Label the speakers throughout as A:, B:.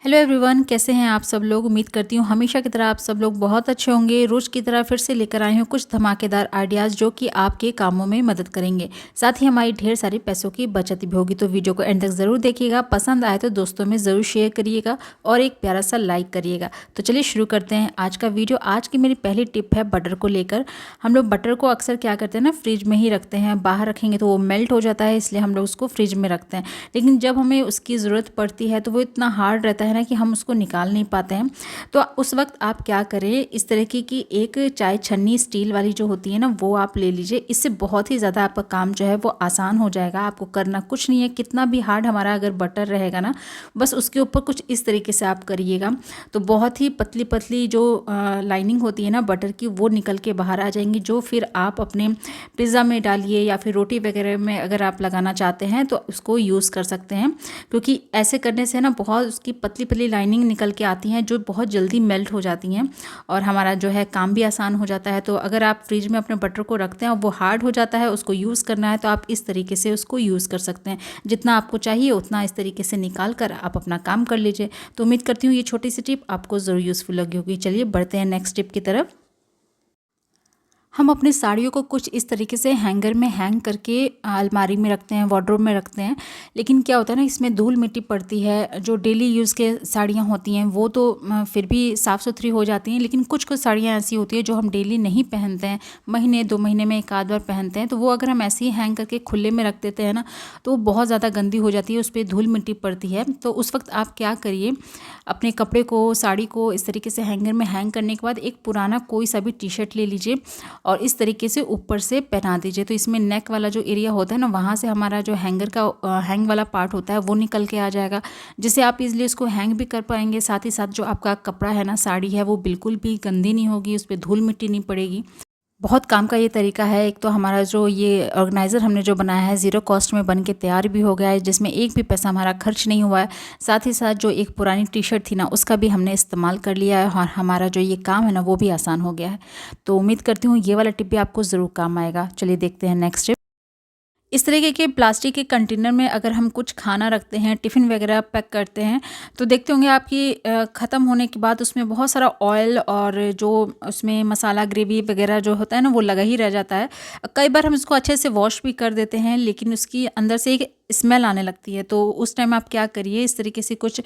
A: Hello everyone, कैसे हैं आप सब लोग। उम्मीद करती हूँ हमेशा की तरह आप सब लोग बहुत अच्छे होंगे। रोज़ की तरह फिर से लेकर आई हूँ कुछ धमाकेदार आइडियाज़ जो कि आपके कामों में मदद करेंगे, साथ ही हमारी ढेर सारी पैसों की बचत भी होगी। तो वीडियो को एंड तक ज़रूर देखिएगा, पसंद आए तो दोस्तों में ज़रूर शेयर करिएगा और एक प्यारा सा लाइक करिएगा। तो चलिए शुरू करते हैं आज का वीडियो। आज की मेरी पहली टिप है बटर को लेकर। हम लोग बटर को अक्सर क्या करते हैं ना, फ्रिज में ही रखते हैं। बाहर रखेंगे तो वो मेल्ट हो जाता है, इसलिए हम लोग उसको फ्रिज में रखते हैं। लेकिन जब हमें उसकी ज़रूरत पड़ती है तो वो इतना हार्ड रहता है ना कि हम उसको निकाल नहीं पाते हैं। तो उस वक्त आप क्या करें, इस तरीके की एक चाय छन्नी स्टील वाली जो होती है ना, वो आप ले लीजिए। इससे बहुत ही ज़्यादा आपका काम जो है वो आसान हो जाएगा। आपको करना कुछ नहीं है, कितना भी हार्ड हमारा अगर बटर रहेगा ना, बस उसके ऊपर कुछ इस तरीके से आप करिएगा तो बहुत ही पतली पतली जो लाइनिंग होती है ना बटर की, वो निकल के बाहर आ जाएंगी, जो फिर आप अपने पिज़्ज़ा में डालिए या फिर रोटी वगैरह में अगर आप लगाना चाहते हैं तो उसको यूज़ कर सकते हैं। क्योंकि ऐसे करने से ना बहुत उसकी पतली पतली लाइनिंग निकल के आती हैं जो बहुत जल्दी मेल्ट हो जाती हैं और हमारा जो है काम भी आसान हो जाता है। तो अगर आप फ्रिज में अपने बटर को रखते हैं और वो हार्ड हो जाता है, उसको यूज़ करना है तो आप इस तरीके से उसको यूज़ कर सकते हैं। जितना आपको चाहिए उतना इस तरीके से निकाल कर आप अपना काम कर लीजिए। तो उम्मीद करती हूँ ये छोटी सी टिप आपको ज़रूर यूज़फुल लगी होगी। चलिए बढ़ते हैं नेक्स्ट टिप की तरफ। हम अपनी साड़ियों को कुछ इस तरीके से हैंगर में हैंग करके अलमारी में रखते हैं, वार्डरोब में रखते हैं। लेकिन क्या होता है ना, इसमें धूल मिट्टी पड़ती है। जो डेली यूज़ के साड़ियाँ होती हैं वो तो फिर भी साफ़ सुथरी हो जाती हैं, लेकिन कुछ कुछ साड़ियाँ ऐसी होती हैं जो हम डेली नहीं पहनते हैं, महीने 2 महीने में एक आध बार पहनते हैं। तो वो अगर हम ऐसे ही हैंग करके खुले में रख देते हैं ना, तो वो बहुत ज़्यादा गंदी हो जाती है, उस पर धूल मिट्टी पड़ती है। तो उस वक्त आप क्या करिए, अपने कपड़े को, साड़ी को इस तरीके से हैंगर में हैंग करने के बाद एक पुराना कोई सा भी टी शर्ट ले लीजिए और इस तरीके से ऊपर से पहना दीजिए। तो इसमें नेक वाला जो एरिया होता है ना, वहाँ से हमारा जो हैंगर का हैंग वाला पार्ट होता है वो निकल के आ जाएगा, जिससे आप इजीली उसको हैंग भी कर पाएंगे। साथ ही साथ जो आपका कपड़ा है ना, साड़ी है, वो बिल्कुल भी गंदी नहीं होगी, उस पर धूल मिट्टी नहीं पड़ेगी। बहुत काम का ये तरीका है। एक तो हमारा जो ये ऑर्गेनाइज़र हमने जो बनाया है ज़ीरो कॉस्ट में बन के तैयार भी हो गया है, जिसमें एक भी पैसा हमारा खर्च नहीं हुआ है। साथ ही साथ जो एक पुरानी टी शर्ट थी ना, उसका भी हमने इस्तेमाल कर लिया है और हमारा जो ये काम है ना वो भी आसान हो गया है। तो उम्मीद करती हूँ ये वाला टिप भी आपको ज़रूर काम आएगा। चलिए देखते हैं नेक्स्ट टिप। इस तरीके के प्लास्टिक के कंटेनर में अगर हम कुछ खाना रखते हैं, टिफ़िन वगैरह पैक करते हैं, तो देखते होंगे आपकी ख़त्म होने के बाद उसमें बहुत सारा ऑयल और जो उसमें मसाला ग्रेवी वगैरह जो होता है ना, वो लगा ही रह जाता है। कई बार हम इसको अच्छे से वॉश भी कर देते हैं, लेकिन उसकी अंदर से एक स्मेल आने लगती है। तो उस टाइम आप क्या करिए, इस तरीके से कुछ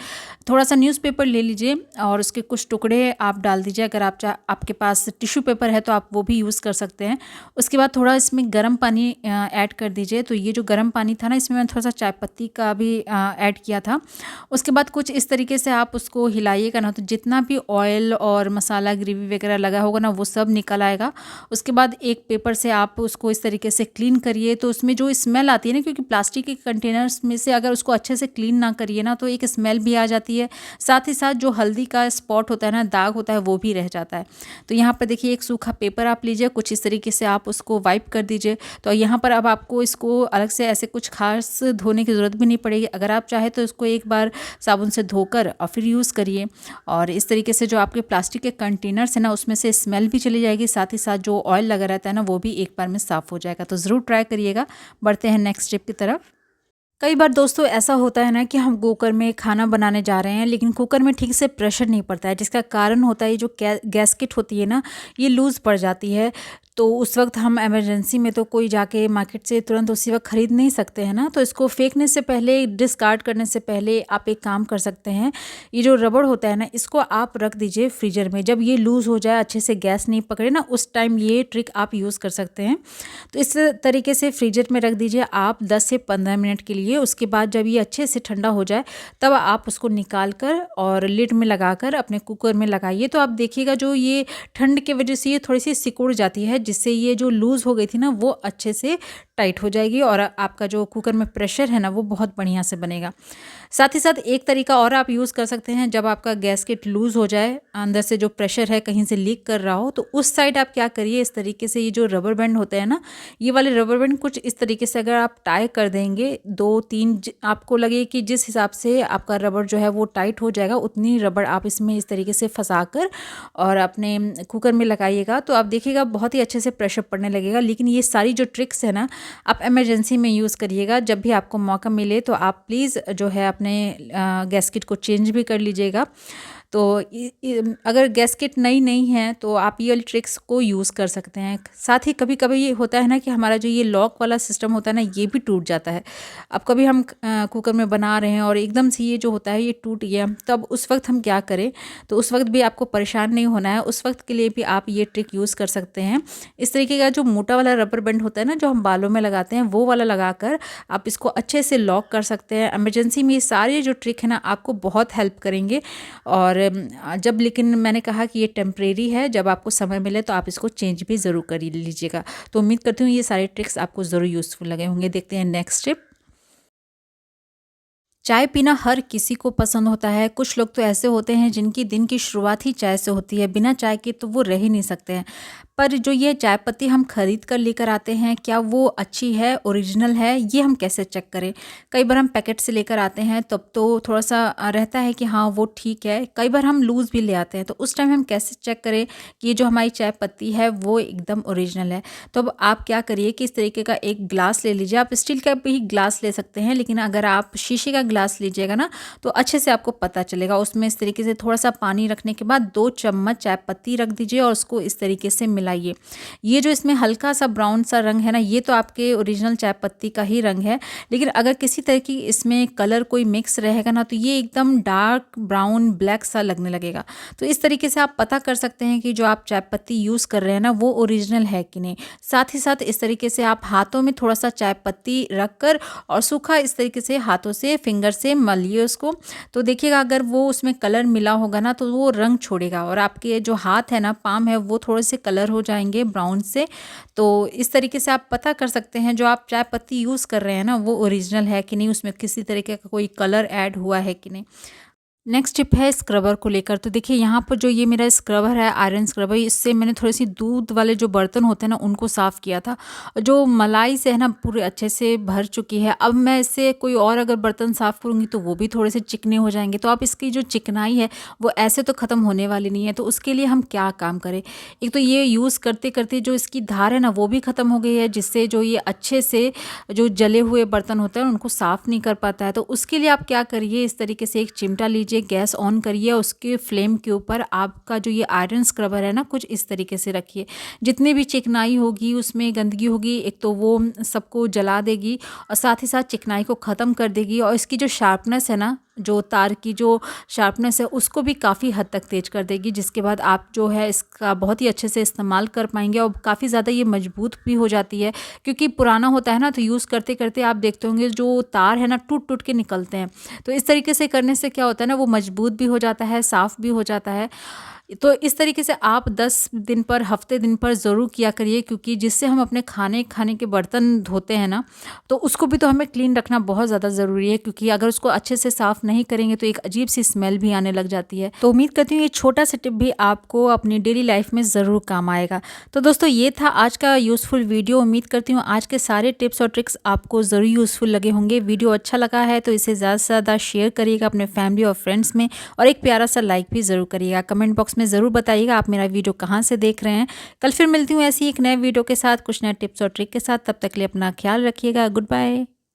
A: थोड़ा सा न्यूज़पेपर ले लीजिए और उसके कुछ टुकड़े आप डाल दीजिए। अगर आपके पास टिश्यू पेपर है तो आप वो भी यूज़ कर सकते हैं। उसके बाद थोड़ा इसमें गर्म पानी ऐड कर दीजिए। तो ये जो गर्म पानी था ना, इसमें मैंने थोड़ा सा चाय पत्ती का भी ऐड किया था। उसके बाद कुछ इस तरीके से आप उसको हिलाइएगा ना, तो जितना भी ऑयल और मसाला ग्रेवी वगैरह लगा होगा ना, वो सब निकल आएगा। उसके बाद एक पेपर से आप उसको इस तरीके से क्लीन करिए। तो उसमें जो स्मेल आती है ना, क्योंकि प्लास्टिक के कंटेनर्स में से अगर उसको अच्छे से क्लीन ना करिए ना, तो एक स्मेल भी आ जाती है। साथ ही साथ जो हल्दी का स्पॉट होता है ना, दाग होता है, वो भी रह जाता है। तो यहाँ पर देखिए, एक सूखा पेपर आप लीजिए, कुछ इस तरीके से आप उसको वाइप कर दीजिए। तो यहाँ पर अब आपको इसको अलग से ऐसे कुछ खास धोने की ज़रूरत भी नहीं पड़ेगी। अगर आप चाहे तो इसको एक बार साबुन से धोकर और फिर यूज़ करिए। और इस तरीके से जो आपके प्लास्टिक के कंटेनर्स है ना, उसमें से स्मेल भी चली जाएगी। साथ ही साथ जो ऑयल लगा रहता है ना, वो भी एक बार में साफ़ हो जाएगा। तो ज़रूर ट्राई करिएगा। बढ़ते हैं नेक्स्ट स्टेप की तरफ। कई बार दोस्तों ऐसा होता है ना कि हम कुकर में खाना बनाने जा रहे हैं, लेकिन कुकर में ठीक से प्रेशर नहीं पड़ता है, जिसका कारण होता है जो गैस्केट होती है ना, ये लूज़ पड़ जाती है। तो उस वक्त हम इमरजेंसी में तो कोई जाके मार्केट से तुरंत उसी वक्त ख़रीद नहीं सकते हैं ना। तो इसको फेंकने से पहले, डिस्कार्ड करने से पहले आप एक काम कर सकते हैं। ये जो रबड़ होता है ना, इसको आप रख दीजिए फ्रीजर में। जब ये लूज़ हो जाए, अच्छे से गैस नहीं पकड़े ना, उस टाइम ये ट्रिक आप यूज़ कर सकते हैं। तो इस तरीके से फ्रीजर में रख दीजिए आप 10 से 15 मिनट के लिए। उसके बाद जब ये अच्छे से ठंडा हो जाए, तब आप उसको निकाल कर और लिड में लगाकर अपने कुकर में लगाइए। तो आप देखिएगा जो ये ठंड की वजह से ये थोड़ी सी सिकुड़ जाती है, जिससे ये जो लूज़ हो गई थी ना, वो अच्छे से टाइट हो जाएगी और आपका जो कुकर में प्रेशर है ना, वो बहुत बढ़िया से बनेगा। साथ ही साथ एक तरीका और आप यूज़ कर सकते हैं। जब आपका गैस्केट लूज़ हो जाए, अंदर से जो प्रेशर है कहीं से लीक कर रहा हो, तो उस साइड आप क्या करिए, इस तरीके से ये जो रबर बैंड होते हैं ना, ये वाले रबर बैंड कुछ इस तरीके से अगर आप टाई कर देंगे, 2-3 आपको लगे कि जिस हिसाब से आपका रबर जो है वो टाइट हो जाएगा, उतनी रबर आप इसमें इस तरीके से फंसा कर और अपने कुकर में लगाइएगा। तो आप देखिएगा बहुत ही अच्छे से प्रेशर पड़ने लगेगा। लेकिन ये सारी जो ट्रिक्स है ना, आप इमरजेंसी में यूज़ करिएगा। जब भी आपको मौका मिले तो आप प्लीज़ जो है अपने गैस्केट को चेंज भी कर लीजिएगा। तो अगर गैस्केट नई नहीं है तो आप ये वाली ट्रिक्स को यूज़ कर सकते हैं। साथ ही कभी कभी ये होता है ना कि हमारा जो ये लॉक वाला सिस्टम होता है ना, ये भी टूट जाता है। अब कभी हम कुकर में बना रहे हैं और एकदम से ये जो होता है ये टूट गया, तब उस वक्त हम क्या करें? तो उस वक्त भी आपको परेशान नहीं होना है। उस वक्त के लिए भी आप ये ट्रिक यूज़ कर सकते हैं। इस तरीके का जो मोटा वाला रबर बैंड होता है ना, जो हम बालों में लगाते हैं, वो वाला लगाकर आप इसको अच्छे से लॉक कर सकते हैं। इमरजेंसी में ये सारे जो ट्रिक है ना आपको बहुत हेल्प करेंगे। और जब, लेकिन मैंने कहा कि ये टेम्परेरी है, जब आपको समय मिले तो आप इसको चेंज भी ज़रूर कर लीजिएगा। तो उम्मीद करती हूँ ये सारे ट्रिक्स आपको ज़रूर यूज़फुल लगे होंगे। देखते हैं नेक्स्ट टिप। चाय पीना हर किसी को पसंद होता है। कुछ लोग तो ऐसे होते हैं जिनकी दिन की शुरुआत ही चाय से होती है, बिना चाय के तो वो रह ही नहीं सकते हैं। पर जो ये चाय पत्ती हम खरीद कर लेकर आते हैं, क्या वो अच्छी है, ओरिजिनल है, ये हम कैसे चेक करें? कई बार हम पैकेट से लेकर आते हैं तब तो थोड़ा-सा रहता है कि हाँ, वो ठीक है। कई बार हम लूज़ भी ले आते हैं, तो उस टाइम हम कैसे चेक करें कि ये जो हमारी चाय पत्ती है वो एकदम ओरिजिनल है? तो अब आप क्या करिए कि इस तरीके का एक ग्लास ले लीजिए। आप स्टील का भी ग्लास ले सकते हैं, लेकिन अगर आप शीशे का ग्लास लीजिएगा ना तो अच्छे से आपको पता चलेगा। उसमें इस तरीके से थोड़ा-सा पानी रखने के बाद 2 चम्मच चाय पत्ती रख दीजिए और उसको इस तरीके से मिलाइए। ये जो इसमें हल्का सा ब्राउन सा रंग है ना, ये तो आपके ओरिजिनल चाय पत्ती का ही रंग है। लेकिन अगर किसी तरह की इसमें कलर कोई मिक्स रहेगा ना, तो ये एकदम डार्क ब्राउन ब्लैक सा लगने लगेगा। तो इस तरीके से आप पता कर सकते हैं कि जो आप चाय पत्ती यूज़ कर रहे हैं ना, वो ओरिजिनल है कि नहीं। साथ ही साथ इस तरीके से आप हाथों में थोड़ा-सा चाय पत्ती रखकर और सूखा इस तरीके से हाथों से फिंगर से मलिए उसको। तो देखिएगा अगर वो उसमें कलर मिला होगा ना, तो वो रंग छोड़ेगा और आपके जो हाथ है ना, पाम है, वो थोड़े से कलर हो जाएँगे ब्राउन से। तो इस तरीके से आप पता कर सकते हैं जो आप चाय पत्ती यूज़ कर रहे हैं ना, वो ओरिजिनल है कि नहीं, उसमें किसी तरीके का कोई कलर ऐड हुआ है कि नहीं। नेक्स्ट टिप है स्क्रबर को लेकर। तो देखिए यहाँ पर जो ये मेरा स्क्रबर है, आयरन स्क्रबर, इससे मैंने थोड़ी सी दूध वाले जो बर्तन होते हैं ना, उनको साफ़ किया था। और जो मलाई से है ना पूरे अच्छे से भर चुकी है। अब मैं इससे कोई और अगर बर्तन साफ़ करूँगी तो वो भी थोड़े से चिकने हो जाएंगे। तो आप इसकी जो चिकनाई है वो ऐसे तो ख़त्म होने वाली नहीं है। तो उसके लिए हम क्या काम करें? एक तो ये यूज़ करते करते जो इसकी धार है ना वो भी ख़त्म हो गई है, जिससे जो ये अच्छे से जो जले हुए बर्तन होते हैं उनको साफ़ नहीं कर पाता है। तो उसके लिए आप क्या करिए, इस तरीके से एक चिमटा लीजिए, गैस ऑन करिए, उसके फ्लेम के ऊपर आपका जो ये आयरन स्क्रबर है ना, कुछ इस तरीके से रखिए। जितनी भी चिकनाई होगी, उसमें गंदगी होगी, एक तो वो सबको जला देगी और साथ ही साथ चिकनाई को ख़त्म कर देगी। और इसकी जो शार्पनेस है ना, जो तार की जो शार्पनेस है, उसको भी काफ़ी हद तक तेज कर देगी, जिसके बाद आप जो है इसका बहुत ही अच्छे से इस्तेमाल कर पाएंगे। और काफ़ी ज़्यादा ये मजबूत भी हो जाती है, क्योंकि पुराना होता है ना, तो यूज़ करते करते आप देखते होंगे जो तार है ना टूट टूट के निकलते हैं। तो इस तरीके से करने से क्या होता है ना, वो मजबूत भी हो जाता है, साफ़ भी हो जाता है। तो इस तरीके से आप 10 दिन पर, हफ्ते दिन पर ज़रूर किया करिए, क्योंकि जिससे हम अपने खाने खाने के बर्तन धोते हैं ना, तो उसको भी तो हमें क्लीन रखना बहुत ज़्यादा ज़रूरी है। क्योंकि अगर उसको अच्छे से साफ़ नहीं करेंगे तो एक अजीब सी स्मेल भी आने लग जाती है। तो उम्मीद करती हूँ ये छोटा सा टिप भी आपको अपनी डेली लाइफ में ज़रूर काम आएगा। तो दोस्तों ये था आज का यूज़फुल वीडियो। उम्मीद करती हूँ आज के सारे टिप्स और ट्रिक्स आपको ज़रूर यूज़फुल लगे होंगे। वीडियो अच्छा लगा है तो इसे ज़्यादा से ज़्यादा शेयर करिएगा अपने फैमिली और फ्रेंड्स में, और एक प्यारा सा लाइक भी ज़रूर करिएगा। कमेंट बॉक्स में ज़रूर बताइएगा आप मेरा वीडियो कहाँ से देख रहे हैं। कल फिर मिलती हूँ ऐसी एक नए वीडियो के साथ, कुछ नए टिप्स और ट्रिक के साथ। तब तक के लिए अपना ख्याल रखिएगा। Good bye.